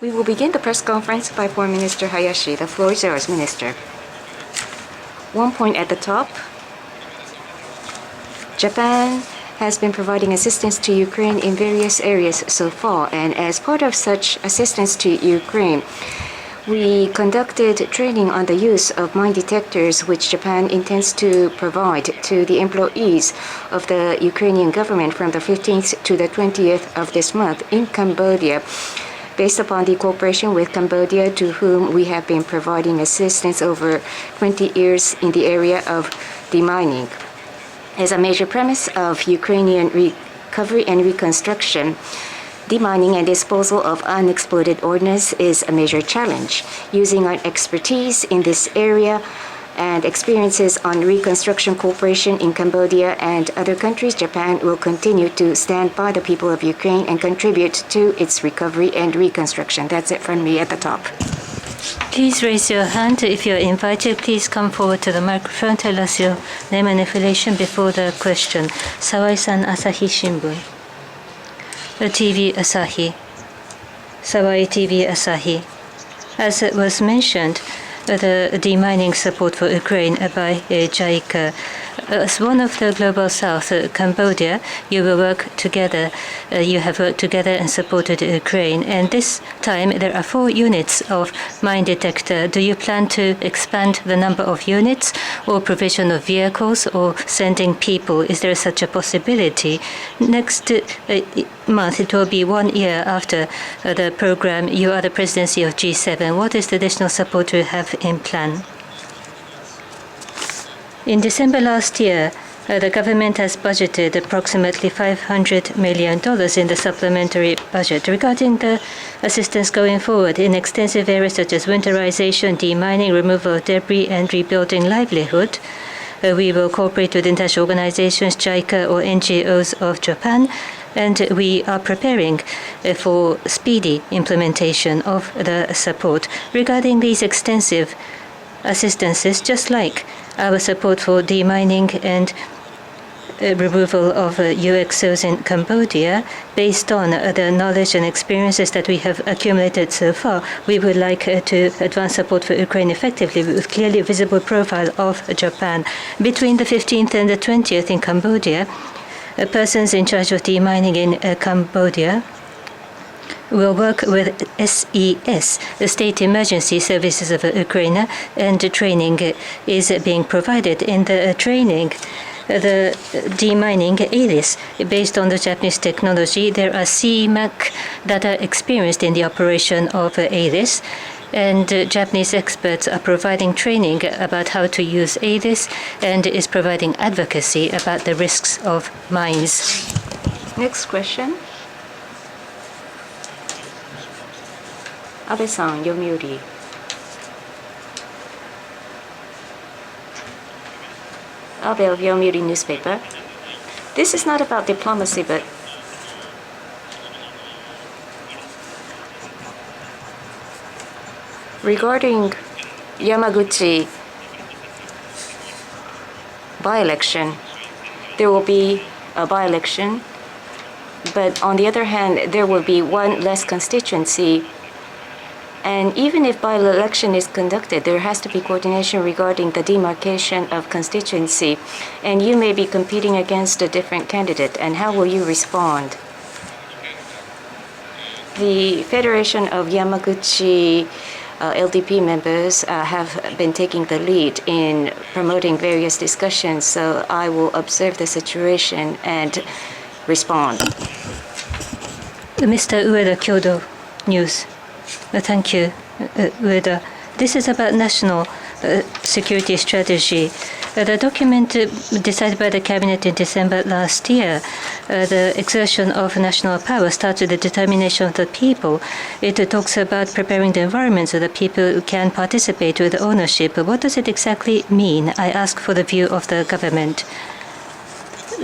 We will begin the press conference by Foreign Minister Hayashi. The floor is yours, Minister. One point at the top. Japan has been providing assistance to Ukraine in various areas so far, and as part of such assistance to Ukraine, we conducted training on the use of mine detectors, which Japan intends to provide to the employees of the Ukrainian government from the 15th to the 20th of this month in Cambodia, based upon the cooperation with Cambodia, to whom we have been providing assistance over 20 years in the area of demining. As a major premise of Ukrainian recovery and reconstruction, demining and disposal of unexploded ordnance is a major challenge. Using our expertise in this area and experiences on reconstruction cooperation in Cambodia and other countries, Japan will continue to stand by the people of Ukraine and contribute to its recovery and reconstruction. That's it from me at the top. Please raise your hand. If you're invited, please come forward to the microphone. Tell us your name and affiliation before the question. Sawai-san, Asahi Shimbun. TV Asahi. Sawai TV Asahi. As it was mentioned, the demining support for Ukraine by JICA. As one of the Global South, Cambodia, you will work together. You have worked together and supported Ukraine. And this time, there are 4 units of mine detector. Do you plan to expand the number of units, or provision of vehicles, or sending people? Is there such a possibility? Next month, it will be 1 year after the program. You are the presidency of G7. What is the additional support you have in plan? In December last year, the government has budgeted approximately $500 million in the supplementary budget. Regarding the assistance going forward in extensive areas such as winterization, demining, removal of debris, and rebuilding livelihood, we will cooperate with international organizations, JICA or NGOs of Japan, and we are preparing for speedy implementation of the support. Regarding these extensive assistances, just like our support for demining and removal of UXOs in Cambodia, based on the knowledge and experiences that we have accumulated so far, we would like to advance support for Ukraine effectively with clearly visible profile of Japan. Between the 15th and the 20th in Cambodia, persons in charge of demining in Cambodia will work with SES, the State Emergency Services of Ukraine, and training is being provided. In the training, the demining ALIS, based on the Japanese technology, there are CMAC that are experienced in the operation of ALIS, and Japanese experts are providing training about how to use ALIS and is providing advocacy about the risks of mines. Next question. Abe-san, Yomiuri. Abe of Yomiuri newspaper. This is not about diplomacy, but regarding Yamaguchi by-election, there will be a by-election, but on the other hand, there will be one less constituency. And even if by-election is conducted, there has to be coordination regarding the demarcation of constituency. And you may be competing against a different candidate. And how will you respond? The Federation of Yamaguchi LDP members have been taking the lead in promoting various discussions. So I will observe the situation and respond. Mr. Ueda, Kyodo News. Thank you, Ueda. This is about national security strategy. The document decided by the Cabinet in December last year, the exertion of national power starts with the determination of the people. It talks about preparing the environment so that people can participate with ownership. What does it exactly mean? I ask for the view of the government.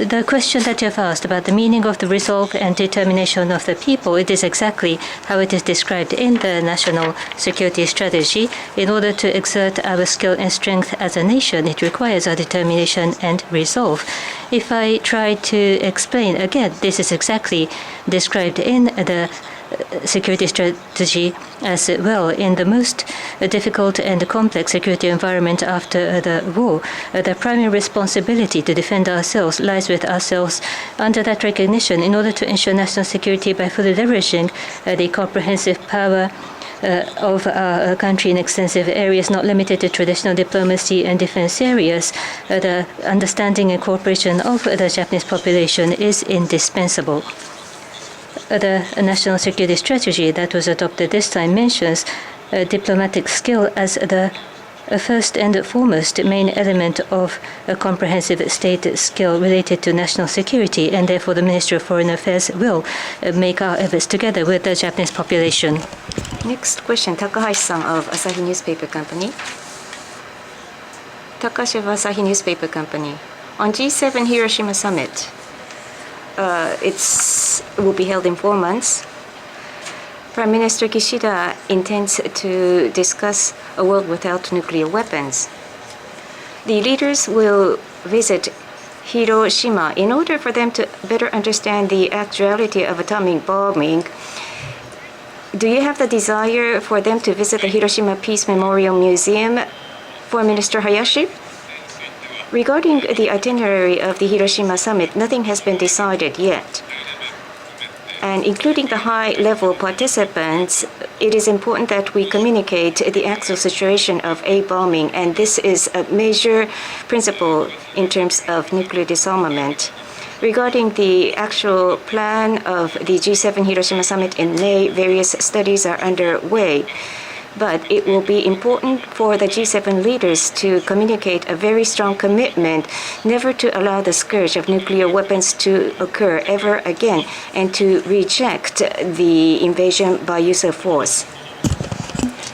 the question that you have asked about the meaning of the resolve and determination of the people, it is exactly how it is described in the National Security Strategy. In order to exert our skill and strength as a nation, it requires our determination and resolve. If I try to explain again, this is exactly described in the security strategy as well. In the most difficult and complex security environment after the war, the primary responsibility to defend ourselves lies with ourselves. Under that recognition, in order to ensure national security by fully leveraging the comprehensive power of our country in extensive areas not limited to traditional diplomacy and defense areas, the understanding and cooperation of the Japanese population is indispensable. The National Security Strategy that was adopted this time mentions diplomatic skill as the first and foremost main element of a comprehensive state skill related to national security, and therefore the Ministry of Foreign Affairs will make our efforts together with the Japanese population. Next question, Takahashi-san of Asahi Newspaper Company. Takahashi of Asahi Newspaper Company. On G7 Hiroshima Summit, it will be held in 4 months. Prime Minister Kishida intends to discuss a world without nuclear weapons. The leaders will visit Hiroshima in order for them to better understand the actuality of atomic bombing. Do you have the desire for them to visit the Hiroshima Peace Memorial Museum for Minister Hayashi? Regarding the itinerary of the Hiroshima summit, nothing has been decided yet. And including the high-level participants, it is important that we communicate the actual situation of a bombing, and this is a major principle in terms of nuclear disarmament. Regarding the actual plan of the G7 Hiroshima summit in May, various studies are underway. But it will be important for the G7 leaders to communicate a very strong commitment never to allow the scourge of nuclear weapons to occur ever again and to reject the invasion by use of force.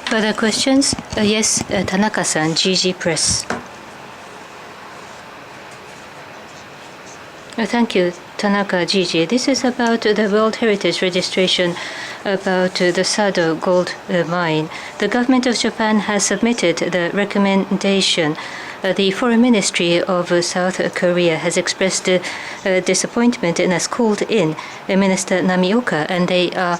Further questions? Yes, Tanaka-san, GG Press. Thank you, Tanaka Gigi. This is about the World Heritage Registration about the Sado gold mine. The government of Japan has submitted the recommendation. The Foreign Ministry of South Korea has expressed disappointment and has called in Minister Namioka, and they are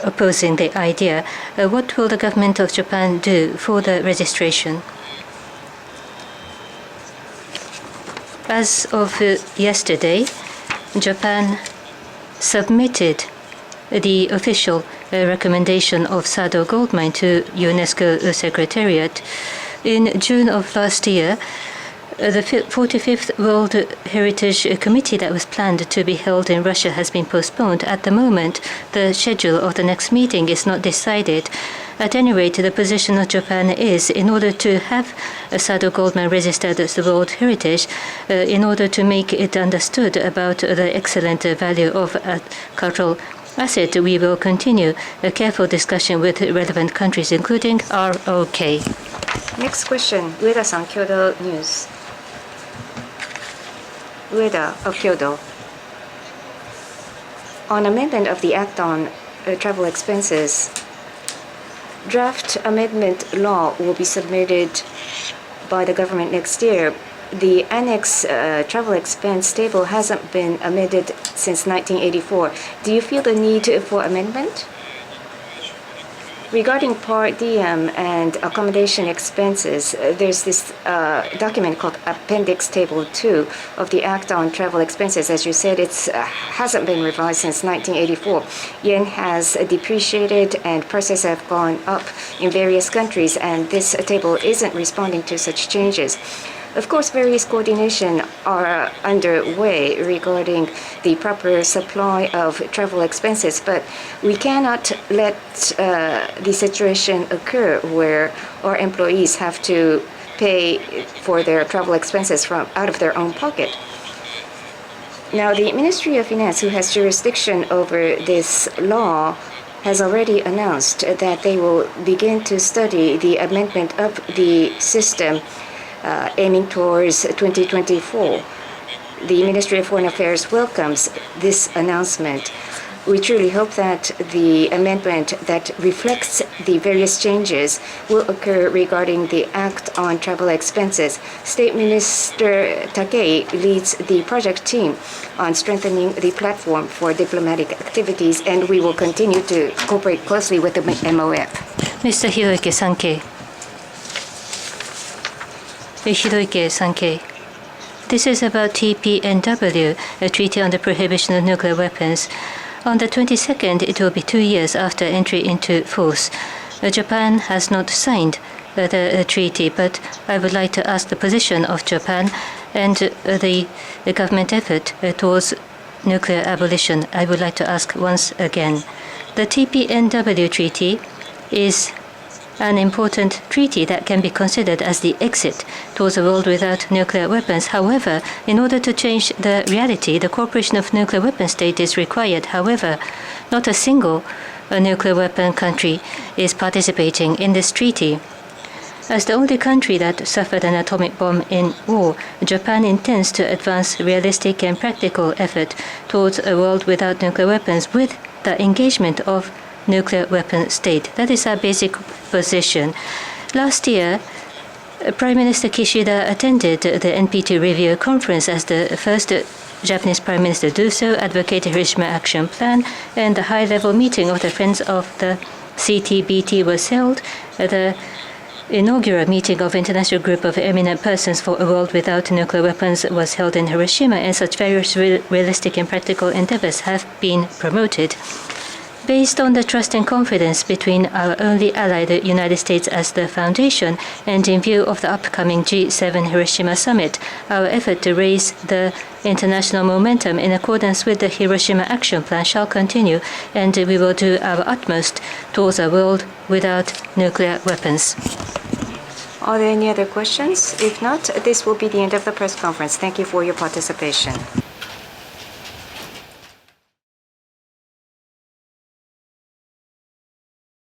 opposing the idea. What will the government of Japan do for the registration? As of yesterday, Japan submitted the official recommendation of Sado gold mine to UNESCO Secretariat. In June of last year, the 45th World Heritage Committee that was planned to be held in Russia has been postponed. At the moment, the schedule of the next meeting is not decided. At any rate, the position of Japan is, in order to have a Sado gold mine registered as the World Heritage, in order to make it understood about the excellent value of a cultural asset, we will continue a careful discussion with relevant countries, including ROK. Next question, Ueda-san, Kyodo News. Ueda of Kyodo. On amendment of the Act on Travel Expenses, draft amendment law will be submitted by the government next year. The annex travel expense table hasn't been amended since 1984. Do you feel the need for amendment? Regarding per diem and accommodation expenses, there's this document called Appendix Table 2 of the Act on Travel Expenses. As you said, it hasn't been revised since 1984. Yen has depreciated and prices have gone up in various countries, and this table isn't responding to such changes. Of course, various coordination are underway regarding the proper supply of travel expenses, but we cannot let the situation occur where our employees have to pay for their travel expenses from out of their own pocket. Now, the Ministry of Finance, who has jurisdiction over this law, has already announced that they will begin to study the amendment of the system aiming towards 2024. the Ministry of Foreign Affairs welcomes this announcement. We truly hope that the amendment that reflects the various changes will occur regarding the Act on Travel Expenses. State Minister Takei leads the project team on strengthening the platform for diplomatic activities, and we will continue to cooperate closely with the MOF. Mr. Hiroike Sankei. Hiroike Sankei. This is about TPNW, a treaty on the prohibition of nuclear weapons. On the 22nd, it will be 2 years after entry into force. Japan has not signed the treaty, but I would like to ask the position of Japan and the government effort towards nuclear abolition. I would like to ask once again. The TPNW treaty is an important treaty that can be considered as the exit towards a world without nuclear weapons. However, in order to change the reality, the cooperation of nuclear weapon state is required. However, not a single nuclear weapon country is participating in this treaty. As the only country that suffered an atomic bomb in war, Japan intends to advance realistic and practical effort towards a world without nuclear weapons with the engagement of nuclear weapon state. That is our basic position. Last year, Prime Minister Kishida attended the NPT review conference as the first Japanese Prime Minister to do so, advocated Hiroshima Action Plan, and the high-level meeting of the Friends of the CTBT was held. The inaugural meeting of International Group of Eminent Persons for a World Without Nuclear Weapons was held in Hiroshima, and such various realistic and practical endeavors have been promoted. Based on the trust and confidence between our only ally, the United States, as the foundation, and in view of the upcoming G7 Hiroshima summit, our effort to raise the international momentum in accordance with the Hiroshima Action Plan shall continue, and we will do our utmost towards a world without nuclear weapons. Are there any other questions? If not, this will be the end of the press conference. Thank you for your participation.